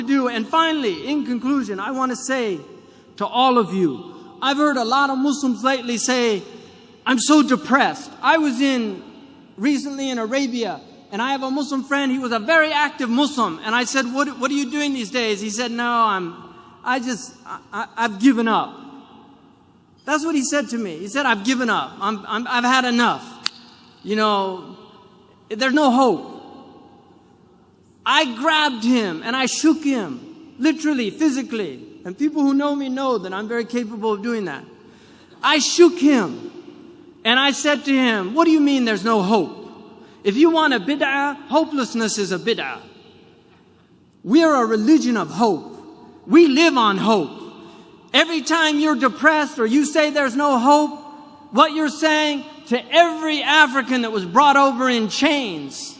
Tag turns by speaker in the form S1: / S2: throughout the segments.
S1: do. And finally, in conclusion, I want to say to all of you, I've heard a lot of Muslims lately say, I'm so depressed. I was recently in Arabia, and I have a Muslim friend. He was a very active Muslim. And I said, what are you doing these days? He said, no, I've given up. That's what he said to me. He said, I've given up. I've had enough. You know, there's no hope. I grabbed him and I shook him, literally, physically. And people who know me know that I'm very capable of doing that. I shook him and I said to him, what do you mean there's no hope? If you want a bid'ah, hopelessness is a bid'ah. We are a religion of hope. We live on hope. Every time you're depressed or you say there's no hope, what you're saying to every African that was brought over in chains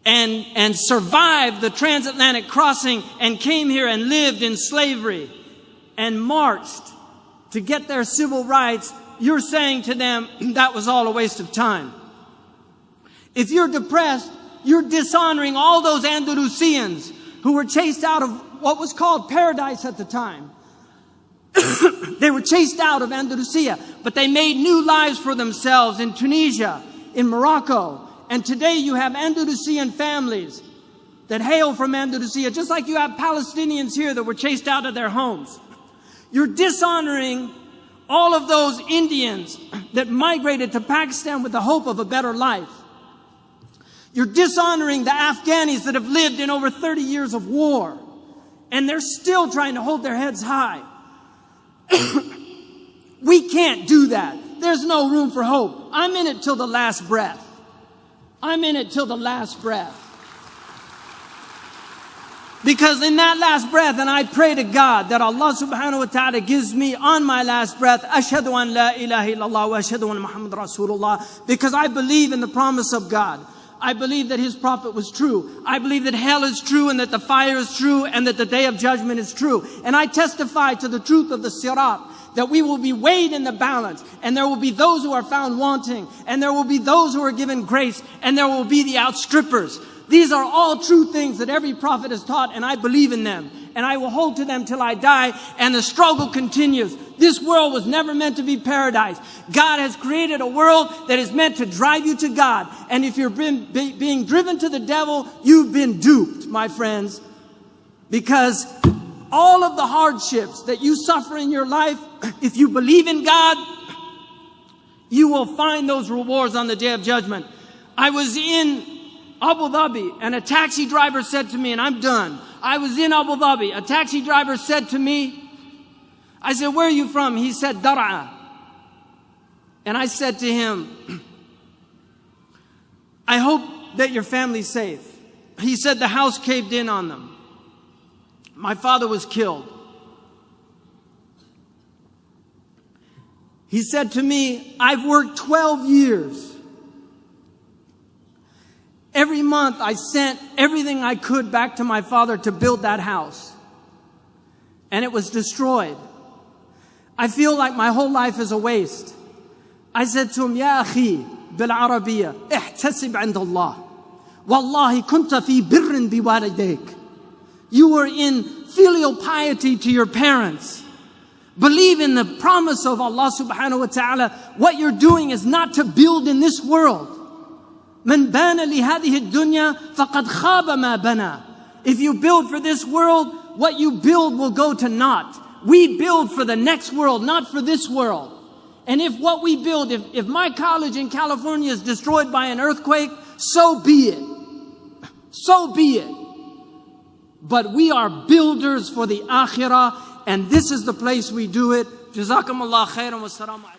S1: and survived the transatlantic crossing and came here and lived in slavery and marched to get their civil rights, you're saying to them that was all a waste of time. If you're depressed, you're dishonoring all those Andalusians who were chased out of what was called paradise at the time. They were chased out of Andalusia, but they made new lives for themselves in Tunisia, in Morocco. And today you have Andalusian families that hail from Andalusia, just like you have Palestinians here that were chased out of their homes. You're dishonoring all of those Indians that migrated to Pakistan with the hope of a better life. You're dishonoring the Afghanis that have lived in over 30 years of war, and they're still trying to hold their heads high. We can't do that. There's no room for hope. I'm in it till the last breath. I'm in it till the last breath. Because in that last breath, and I pray to God that Allah subhanahu wa ta'ala gives me on my last breath, Ashhadu an la ilaha illallah wa ashhadu anna Muhammad Rasulullah, because I believe in the promise of God. I believe that His prophet was true. I believe that hell is true and that the fire is true and that the day of judgment is true. And I testify to the truth of the sirat, that we will be weighed in the balance, and there will be those who are found wanting, and there will be those who are given grace, and there will be the outstrippers. These are all true things that every prophet has taught, and I believe in them. And I will hold to them till I die, and the struggle continues. This world was never meant to be paradise. God has created a world that is meant to drive you to God. And if you're being driven to the devil, you've been duped, my friends. Because all of the hardships that you suffer in your life, if you believe in God, you will find those rewards on the day of judgment. I was in Abu Dhabi, and a taxi driver said to me, and I'm done. I was in Abu Dhabi. A taxi driver said to me, I said, where are you from? He said, Dar'a. And I said to him, I hope that your family's safe. He said the house caved in on them. My father was killed. He said to me, I've worked 12 years. Every month I sent everything I could back to my father to build that house. And it was destroyed. I feel like my whole life is a waste. I said to him, Ya akhi, bil Arabiya, ihtasib 'inda Allah. Wallahi kunta fi birrin biwalidayk. You were in filial piety to your parents. Believe in the promise of Allah subhanahu wa ta'ala. What you're doing is not to build in this world. من بان لهذه الدنيا فقد خاب ما بنى. If you build for this world, what you build will go to naught. We build for the next world, not for this world. And if what we build, if my college in California is destroyed by an earthquake, so be it. So be it. But we are builders for the akhirah, and this is the place we do it. Jazakumullah khairan wa salamu alaykum.